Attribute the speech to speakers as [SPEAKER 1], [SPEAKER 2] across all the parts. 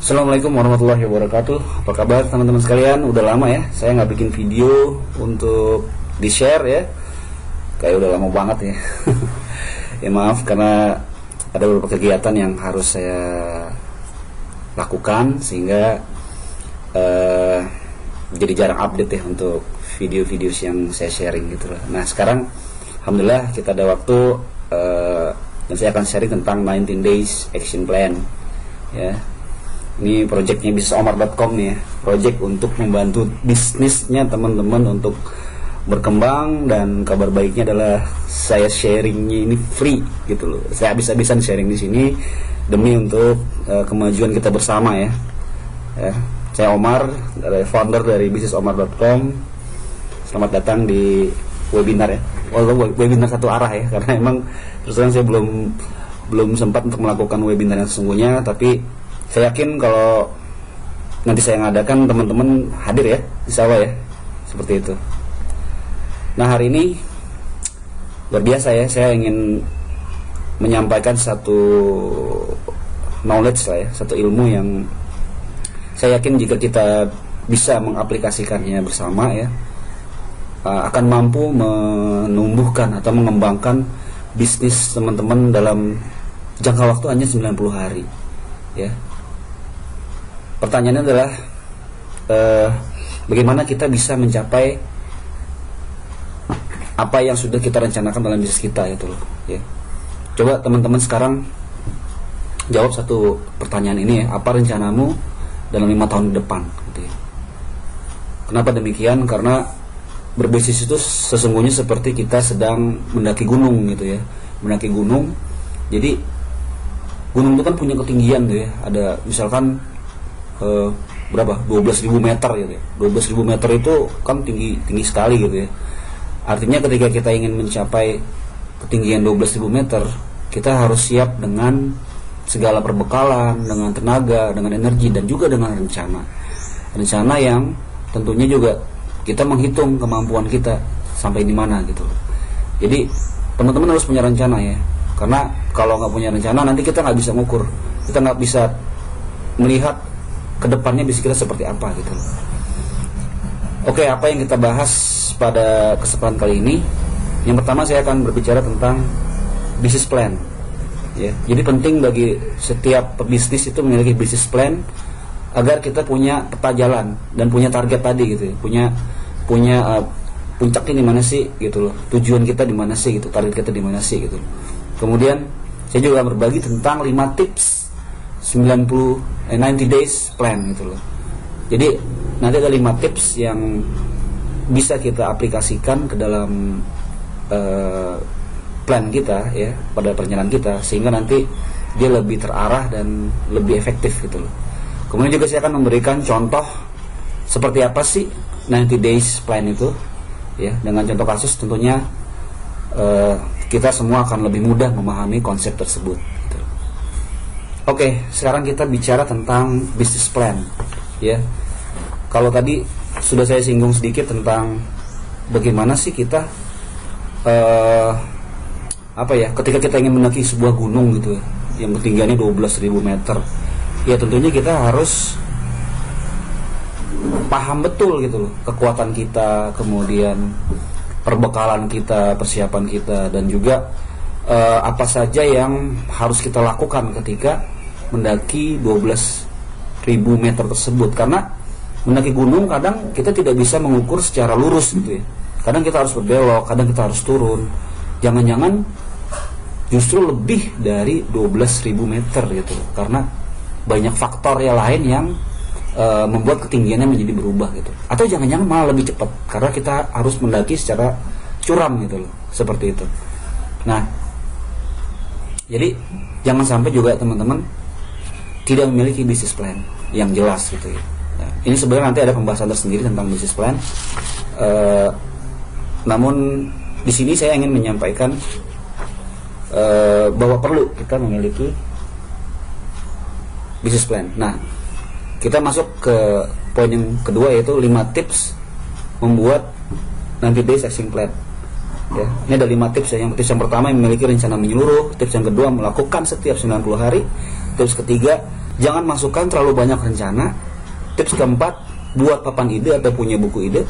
[SPEAKER 1] Assalamualaikum warahmatullahi wabarakatuh. Apa kabar teman-teman sekalian? Udah lama ya saya nggak bikin video untuk di share ya. Kayak udah lama banget ya. Ya maaf karena ada beberapa kegiatan yang harus saya lakukan sehingga jadi jarang update ya untuk video-video yang saya sharing gitu loh. Nah sekarang alhamdulillah kita ada waktu dan saya akan sharing tentang 19 days action plan ya. Ini projectnya bisnisomar.com nih ya, project untuk membantu bisnisnya teman-teman untuk berkembang, dan kabar baiknya adalah saya sharingnya ini free gitu loh. Saya habis-habisan sharing di sini demi untuk kemajuan kita bersama ya. Saya Omar, founder dari bisnisomar.com. Selamat datang di webinar ya. Webinar satu arah ya, karena emang terus terang saya belum sempat untuk melakukan webinar yang sesungguhnya, tapi saya yakin kalau nanti saya ngadakan teman-teman hadir ya, insya Allah ya, seperti itu. Nah hari ini luar biasa ya, saya ingin menyampaikan satu knowledge lah ya, satu ilmu yang saya yakin jika kita bisa mengaplikasikannya bersama ya, akan mampu menumbuhkan atau mengembangkan bisnis teman-teman dalam jangka waktu hanya 90 hari ya. Pertanyaannya adalah bagaimana kita bisa mencapai apa yang sudah kita rencanakan dalam bisnis kita itu loh ya. Coba teman-teman sekarang jawab satu pertanyaan ini ya, apa rencanamu dalam 5 tahun ke depan gitu ya. Kenapa demikian? Karena berbisnis itu sesungguhnya seperti kita sedang mendaki gunung gitu ya. Mendaki gunung, jadi gunung itu kan punya ketinggian tuh ya, ada misalkan berapa? 12.000 meter gitu ya. 12.000 meter itu kan tinggi sekali gitu ya. Artinya ketika kita ingin mencapai ketinggian 12.000 meter, kita harus siap dengan segala perbekalan, dengan tenaga, dengan energi, dan juga dengan rencana. Rencana yang tentunya juga kita menghitung kemampuan kita sampai di mana gitu. Jadi teman-teman harus punya rencana ya. Karena kalau nggak punya rencana nanti kita nggak bisa ngukur, kita nggak bisa melihat kedepannya bisnis kita seperti apa gitu. Oke, apa yang kita bahas pada kesempatan kali ini? Yang pertama saya akan berbicara tentang business plan. Ya, jadi penting bagi setiap pebisnis itu memiliki business plan agar kita punya peta jalan dan punya target tadi gitu ya. Punya puncaknya di mana sih gitu loh. Tujuan kita di mana sih gitu, target kita di mana sih gitu. Kemudian saya juga berbagi tentang 5 tips 90 days plan gitu loh. Jadi nanti ada 5 tips yang bisa kita aplikasikan ke dalam plan kita ya, pada perjalanan kita, sehingga nanti dia lebih terarah dan lebih efektif gitu loh. Kemudian juga saya akan memberikan contoh seperti apa sih 90 days plan itu ya, dengan contoh kasus tentunya kita semua akan lebih mudah memahami konsep tersebut gitu. Oke, sekarang kita bicara tentang business plan ya. Kalau tadi sudah saya singgung sedikit tentang bagaimana sih kita ketika kita ingin mendaki sebuah gunung gitu ya, yang ketinggiannya 12.000 meter, ya tentunya kita harus paham betul gitu loh kekuatan kita, kemudian perbekalan kita, persiapan kita, dan juga apa saja yang harus kita lakukan ketika mendaki 12.000 meter tersebut. Karena mendaki gunung kadang kita tidak bisa mengukur secara lurus gitu ya. Kadang kita harus berbelok, kadang kita harus turun. Jangan-jangan justru lebih dari 12.000 meter gitu, karena banyak faktor yang lain yang membuat ketinggiannya menjadi berubah gitu. Atau jangan-jangan malah lebih cepat karena kita harus mendaki secara curam gitu loh, seperti itu. Nah, jadi jangan sampai juga teman-teman tidak memiliki business plan yang jelas gitu ya. Nah, ini sebenarnya nanti ada pembahasan tersendiri tentang business plan. Namun di sini saya ingin menyampaikan bahwa perlu kita memiliki business plan. Nah, kita masuk ke poin yang kedua, yaitu 5 tips membuat 90 days action plan. Ya, ini ada 5 tips ya. Tips yang pertama, memiliki rencana menyeluruh. Tips yang kedua, melakukan setiap 90 hari. Tips ketiga, jangan masukkan terlalu banyak rencana. Tips keempat, buat papan ide atau punya buku ide.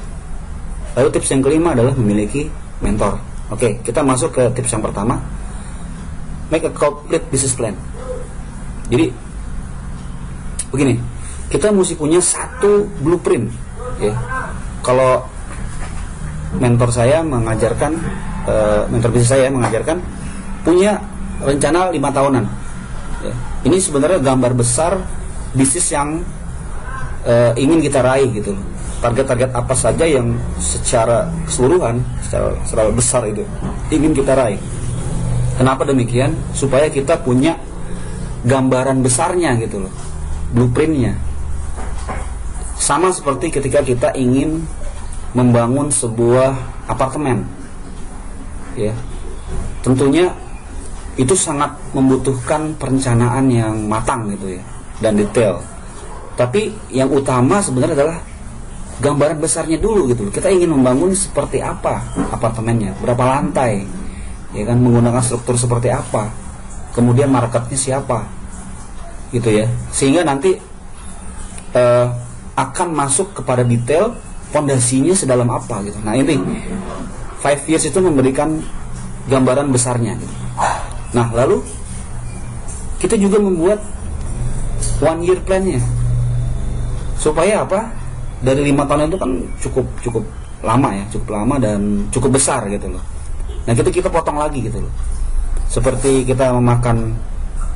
[SPEAKER 1] Lalu tips yang kelima adalah memiliki mentor. Oke, kita masuk ke tips yang pertama, make a complete business plan. Jadi begini, kita mesti punya satu blueprint ya. Kalau mentor saya mengajarkan, mentor bisnis saya mengajarkan punya rencana 5 tahunan ya. Ini sebenarnya gambar besar bisnis yang ingin kita raih gitu loh. Target-target apa saja yang secara keseluruhan, secara besar itu ingin kita raih. Kenapa demikian? Supaya kita punya gambaran besarnya gitu loh, blueprintnya. Sama seperti ketika kita ingin membangun sebuah apartemen ya, tentunya itu sangat membutuhkan perencanaan yang matang gitu ya, dan detail. Tapi yang utama sebenarnya adalah gambaran besarnya dulu gitu. Kita ingin membangun seperti apa apartemennya, berapa lantai, ya kan, menggunakan struktur seperti apa, kemudian marketnya siapa, gitu ya. Sehingga nanti akan masuk kepada detail fondasinya sedalam apa gitu. Nah ini 5 years itu memberikan gambaran besarnya gitu. Nah lalu kita juga membuat 1 year plan-nya. Supaya apa? Dari 5 tahun itu kan cukup lama ya, cukup lama dan cukup besar gitu loh. Nah kita potong lagi gitu loh. Seperti kita memakan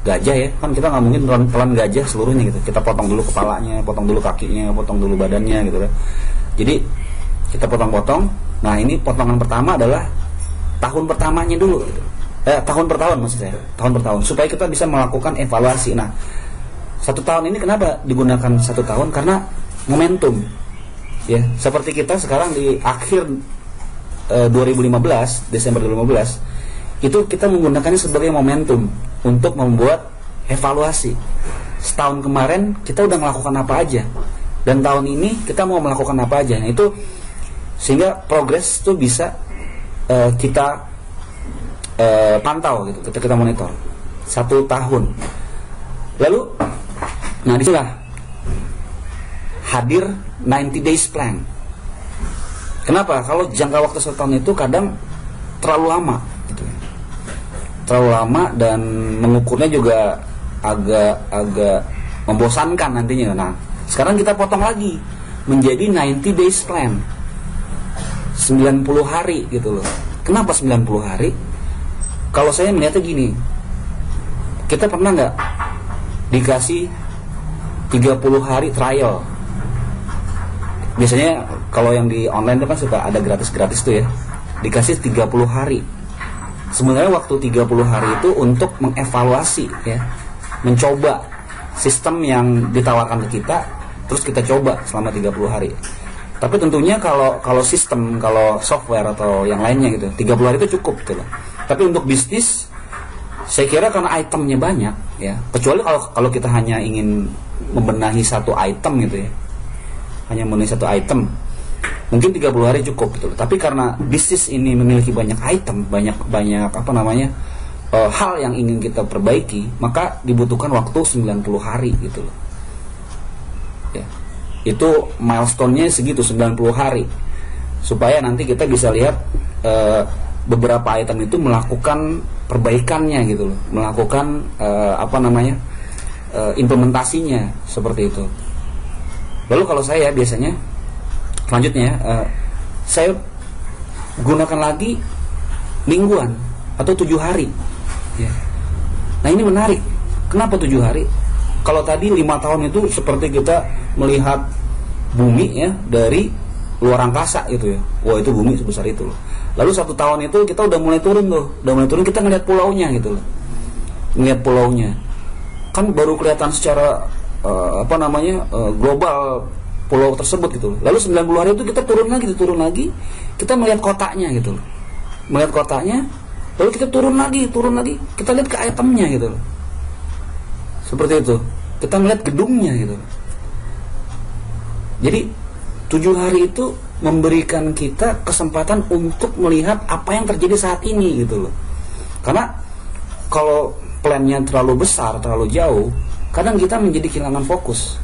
[SPEAKER 1] gajah ya, kan kita nggak mungkin telan gajah seluruhnya gitu. Kita potong dulu kepalanya, potong dulu kakinya, potong dulu badannya gitu kan. Jadi kita potong-potong. Nah ini potongan pertama adalah tahun pertamanya dulu gitu. Tahun per tahun maksud saya, tahun per tahun, supaya kita bisa melakukan evaluasi. Nah 1 tahun ini kenapa digunakan 1 tahun? Karena momentum ya, seperti kita sekarang di akhir 2015, Desember 2015 itu kita menggunakannya sebagai momentum untuk membuat evaluasi. Setahun kemarin kita udah melakukan apa aja, dan tahun ini kita mau melakukan apa aja. Nah itu sehingga progres itu bisa kita pantau gitu, kita monitor 1 tahun. Lalu nah disitulah hadir 90 days plan. Kenapa? Kalau jangka waktu 1 tahun itu kadang terlalu lama gitu. Terlalu lama dan mengukurnya juga agak membosankan nantinya. Nah sekarang kita potong lagi menjadi 90 days plan, 90 hari gitu loh. Kenapa 90 hari? Kalau saya melihatnya gini, kita pernah nggak dikasih 30 hari trial? Biasanya kalau yang di online itu kan suka ada gratis-gratis tuh ya, dikasih 30 hari. Sebenarnya waktu 30 hari itu untuk mengevaluasi ya, mencoba sistem yang ditawarkan ke kita, terus kita coba selama 30 hari. Tapi tentunya kalau sistem, kalau software atau yang lainnya gitu, 30 hari itu cukup gitu loh. Tapi untuk bisnis, saya kira karena itemnya banyak ya, kecuali kalau kita hanya ingin membenahi satu item gitu ya, hanya membenahi satu item, mungkin 30 hari cukup gitu loh. Tapi karena bisnis ini memiliki banyak item, banyak apa namanya, hal yang ingin kita perbaiki, maka dibutuhkan waktu 90 hari gitu loh ya. Itu milestone-nya segitu, 90 hari, supaya nanti kita bisa lihat beberapa item itu melakukan perbaikannya gitu loh, melakukan implementasinya seperti itu. Lalu kalau saya biasanya selanjutnya saya gunakan lagi mingguan atau 7 hari ya. Nah ini menarik. Kenapa 7 hari? Kalau tadi 5 tahun itu seperti kita melihat bumi ya dari luar angkasa gitu ya. Wah itu bumi sebesar itu loh. Lalu 1 tahun itu kita udah mulai turun tuh, kita ngeliat pulaunya gitu loh, ngeliat pulaunya kan baru kelihatan secara global pulau tersebut gitu loh. Lalu 90 hari itu kita turun lagi, kita melihat kotanya gitu loh, melihat kotanya, lalu kita turun lagi, kita lihat ke itemnya gitu loh, seperti itu, kita melihat gedungnya gitu loh. Jadi 7 hari itu memberikan kita kesempatan untuk melihat apa yang terjadi saat ini gitu loh. Karena kalau plannya terlalu besar, terlalu jauh, kadang kita menjadi kehilangan fokus.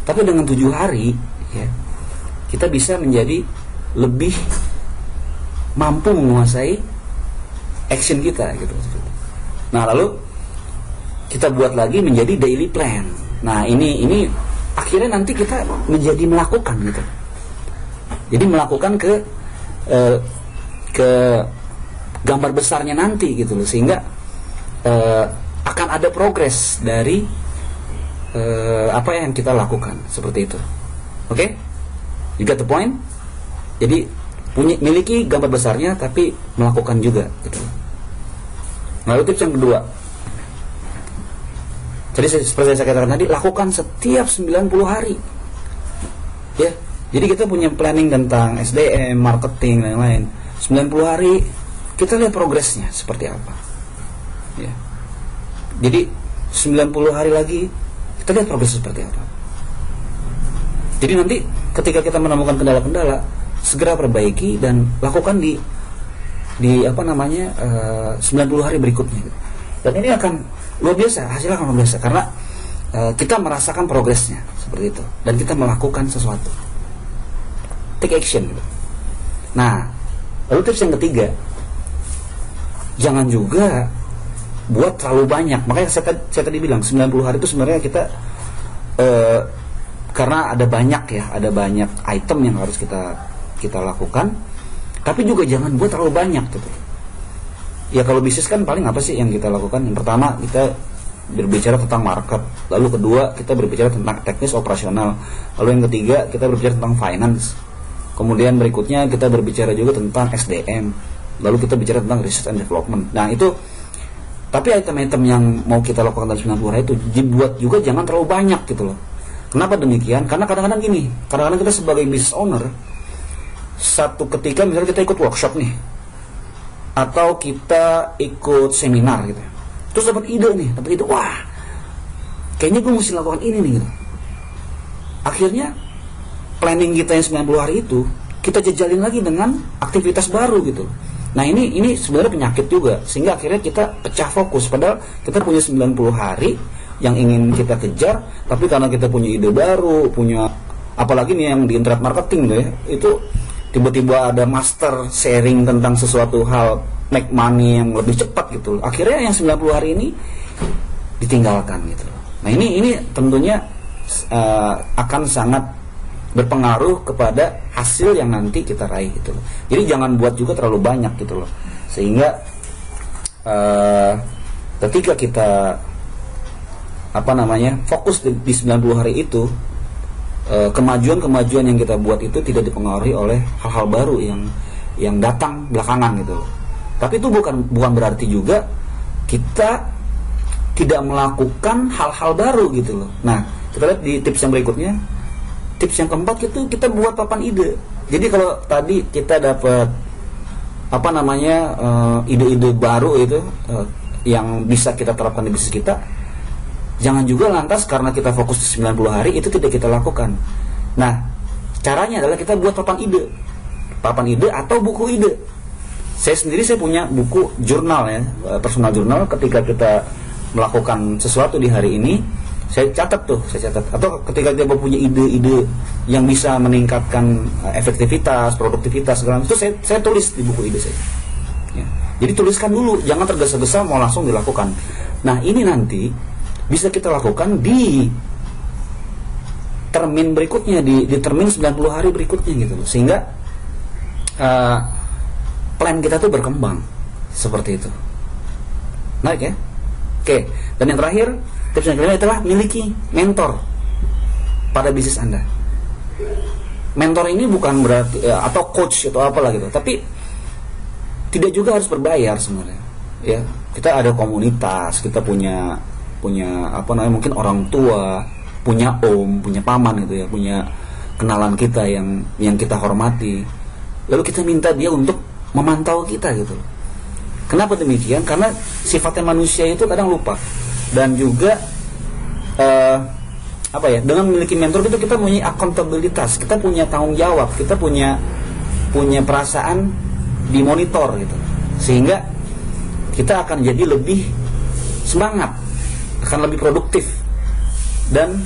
[SPEAKER 1] Tapi dengan 7 hari ya, kita bisa menjadi lebih mampu menguasai action kita gitu. Nah, lalu kita buat lagi menjadi daily plan. Nah, ini akhirnya nanti kita menjadi melakukan gitu. Jadi melakukan ke gambar besarnya nanti gitu loh, sehingga akan ada progres dari apa yang kita lakukan seperti itu. Oke? You got the point? Jadi miliki gambar besarnya tapi melakukan juga gitu. Lalu tips yang kedua. Jadi seperti saya katakan tadi, lakukan setiap 90 hari. Ya. Jadi kita punya planning tentang SDM, marketing, lain-lain. 90 hari kita lihat progresnya seperti apa. Ya. Jadi 90 hari lagi kita lihat progres seperti apa. Jadi nanti ketika kita menemukan kendala-kendala, segera perbaiki dan lakukan di 90 hari berikutnya. Dan ini akan luar biasa, hasilnya akan luar biasa karena kita merasakan progresnya seperti itu dan kita melakukan sesuatu. Take action gitu. Nah, lalu tips yang ketiga, jangan juga buat terlalu banyak. Makanya saya tadi bilang 90 hari itu sebenarnya kita karena ada banyak item yang harus kita lakukan, tapi juga jangan buat terlalu banyak gitu. Ya kalau bisnis kan paling apa sih yang kita lakukan? Yang pertama kita berbicara tentang market, lalu kedua kita berbicara tentang teknis operasional, lalu yang ketiga kita berbicara tentang finance, kemudian berikutnya kita berbicara juga tentang SDM, lalu kita bicara tentang research and development. Nah itu, tapi item-item yang mau kita lakukan dalam 90 hari itu dibuat juga jangan terlalu banyak gitu loh. Kenapa demikian? Karena kadang-kadang gini, kadang-kadang kita sebagai business owner, satu ketika misalnya kita ikut workshop nih, atau kita ikut seminar gitu, terus dapat ide, wah, kayaknya gue mesti lakukan ini nih gitu. Akhirnya planning kita yang 90 hari itu kita jejalin lagi dengan aktivitas baru gitu. Nah ini sebenarnya penyakit juga, sehingga akhirnya kita pecah fokus. Padahal kita punya 90 hari yang ingin kita kejar, tapi karena kita punya ide baru, punya apalagi nih yang di internet marketing gitu ya, itu tiba-tiba ada master sharing tentang sesuatu hal make money yang lebih cepat gitu. Akhirnya yang 90 hari ini ditinggalkan gitu. Nah ini tentunya akan sangat berpengaruh kepada hasil yang nanti kita raih gitu loh. Jadi jangan buat juga terlalu banyak gitu loh. Sehingga ketika kita fokus di 90 hari itu, kemajuan-kemajuan yang kita buat itu tidak dipengaruhi oleh hal-hal baru yang datang belakangan gitu loh. Tapi itu bukan berarti juga kita tidak melakukan hal-hal baru gitu loh. Nah, kita lihat di tips yang berikutnya. Tips yang keempat itu kita buat papan ide. Jadi kalau tadi kita dapat ide-ide baru itu yang bisa kita terapkan di bisnis kita, jangan juga lantas karena kita fokus di 90 hari itu tidak kita lakukan. Nah, caranya adalah kita buat papan ide atau buku ide. Saya punya buku jurnal ya, personal jurnal. Ketika kita melakukan sesuatu di hari ini, saya catat. Atau ketika kita punya ide-ide yang bisa meningkatkan efektivitas, produktivitas segala itu saya tulis di buku ide saya. Ya. Jadi tuliskan dulu, jangan tergesa-gesa mau langsung dilakukan. Nah, ini nanti bisa kita lakukan di termin berikutnya, di termin 90 hari berikutnya gitu loh. Sehingga plan kita tuh berkembang seperti itu. Naik ya? Oke, dan yang terakhir, tips yang kedua adalah miliki mentor pada bisnis Anda. Mentor ini bukan berarti atau coach atau apalah gitu, tapi tidak juga harus berbayar sebenarnya. Ya, kita ada komunitas, kita punya mungkin orang tua, punya om, punya paman gitu ya, punya kenalan kita yang kita hormati. Lalu kita minta dia untuk memantau kita gitu. Kenapa demikian? Karena sifatnya manusia itu kadang lupa. Dan juga dengan memiliki mentor itu kita punya akuntabilitas, kita punya tanggung jawab, kita punya perasaan dimonitor gitu. Sehingga kita akan jadi lebih semangat, akan lebih produktif dan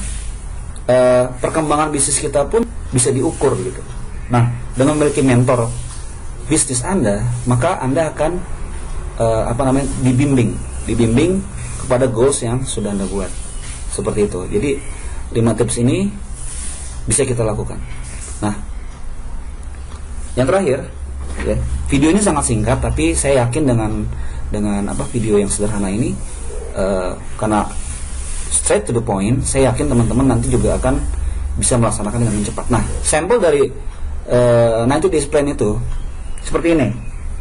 [SPEAKER 1] perkembangan bisnis kita pun bisa diukur gitu. Nah, dengan memiliki mentor bisnis Anda, maka Anda akan dibimbing kepada goals yang sudah Anda buat. Seperti itu. Jadi 5 tips ini bisa kita lakukan. Nah, yang terakhir, ya, video ini sangat singkat, tapi saya yakin dengan video yang sederhana ini, karena straight to the point, saya yakin teman-teman nanti juga akan bisa melaksanakan dengan cepat. Nah, sampel dari 90 days plan itu seperti ini.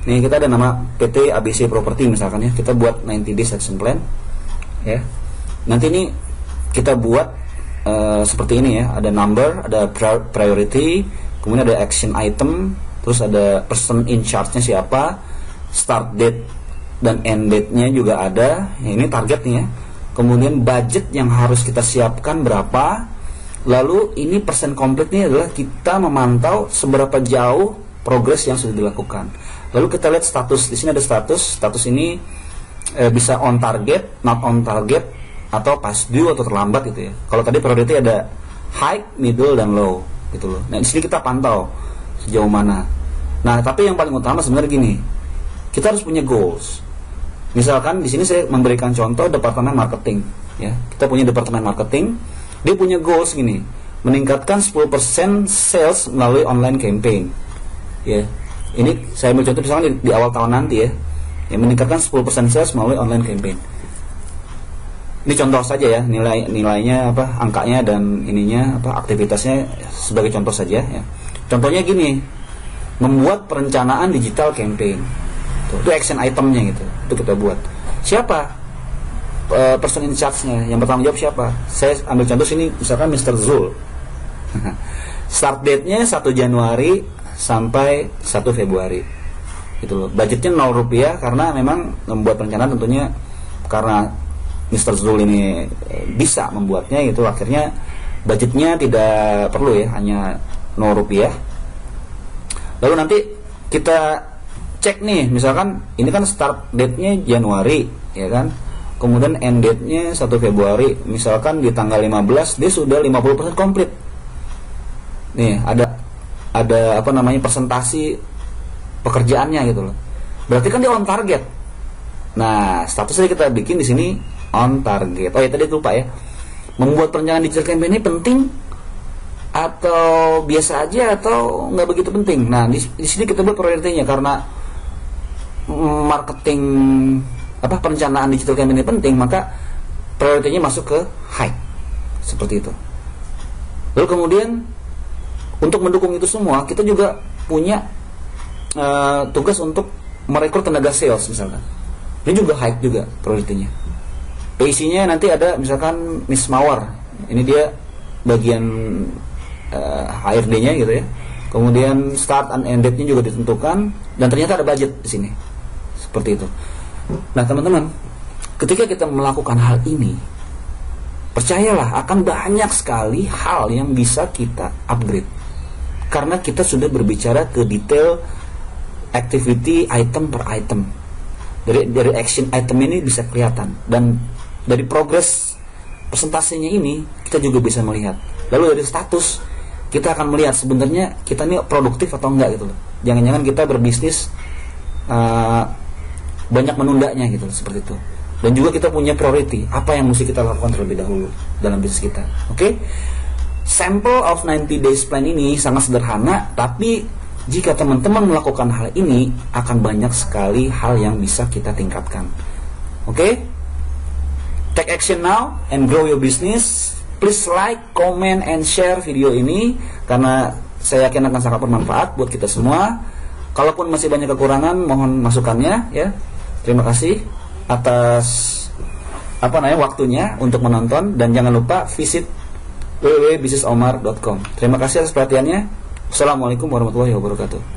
[SPEAKER 1] Nih, kita ada nama PT ABC Property misalkan ya. Kita buat 90 days action plan, ya. Nanti ini kita buat seperti ini ya. Ada number, ada priority, kemudian ada action item, terus ada person in charge-nya siapa, start date dan end date-nya juga ada. Ya, ini targetnya ya. Kemudian budget yang harus kita siapkan berapa. Lalu ini persen komplitnya adalah kita memantau seberapa jauh progres yang sudah dilakukan. Lalu kita lihat status. Di sini ada status. Status ini bisa on target, not on target, atau past due atau terlambat gitu ya. Kalau tadi priority ada high, middle, dan low gitu loh. Nah, di sini kita pantau sejauh mana. Nah, tapi yang paling utama sebenarnya gini. Kita harus punya goals. Misalkan di sini saya memberikan contoh departemen marketing ya. Kita punya departemen marketing, dia punya goals gini, meningkatkan 10% sales melalui online campaign. Ya. Ini saya ambil contoh misalkan di awal tahun nanti ya. Yang meningkatkan 10% sales melalui online campaign. Ini contoh saja ya, nilainya apa, angkanya dan ininya apa, aktivitasnya sebagai contoh saja ya. Contohnya gini, membuat perencanaan digital campaign. Itu action itemnya gitu. Itu kita buat. Siapa person in charge-nya, yang bertanggung jawab siapa? Saya ambil contoh sini misalkan Mr. Zul. Start date-nya 1 Januari sampai 1 Februari. Gitu loh. Budgetnya 0 rupiah karena memang membuat perencanaan tentunya karena Mr. Zul ini bisa membuatnya gitu, akhirnya budgetnya tidak perlu ya, hanya 0 rupiah. Lalu nanti kita cek nih, misalkan ini kan start date-nya Januari ya kan, kemudian end date-nya 1 Februari, misalkan di tanggal 15 dia sudah 50% komplit. Nih ada apa namanya, presentasi pekerjaannya gitu loh. Berarti kan dia on target. Nah, statusnya kita bikin di sini on target. Oh ya, tadi lupa ya. Membuat perencanaan digital campaign ini penting atau biasa aja atau nggak begitu penting. Nah, di sini kita buat prioritinya karena marketing perencanaan digital campaign ini penting, maka prioritinya masuk ke high. Seperti itu. Lalu kemudian untuk mendukung itu semua, kita juga punya tugas untuk merekrut tenaga sales misalkan. Ini juga high juga prioritinya. PC-nya nanti ada misalkan Miss Mawar. Ini dia bagian HRD-nya gitu ya. Kemudian start and end date-nya juga ditentukan dan ternyata ada budget di sini. Seperti itu. Nah, teman-teman, ketika kita melakukan hal ini, percayalah akan banyak sekali hal yang bisa kita upgrade. Karena kita sudah berbicara ke detail activity item per item. Dari action item ini bisa kelihatan, dan dari progress presentasinya ini kita juga bisa melihat. Lalu dari status kita akan melihat sebenarnya kita ini produktif atau enggak gitu loh. Jangan-jangan kita berbisnis banyak menundanya gitu loh, seperti itu. Dan juga kita punya priority, apa yang mesti kita lakukan terlebih dahulu dalam bisnis kita. Oke? Sample of 90 days plan ini sangat sederhana, tapi jika teman-teman melakukan hal ini, akan banyak sekali hal yang bisa kita tingkatkan. Oke? Take action now and grow your business. Please like, comment, and share video ini, karena saya yakin akan sangat bermanfaat buat kita semua. Kalaupun masih banyak kekurangan, mohon masukannya ya. Terima kasih atas waktunya untuk menonton, dan jangan lupa visit www.bisnisomar.com. Terima kasih atas perhatiannya. Assalamualaikum warahmatullahi wabarakatuh.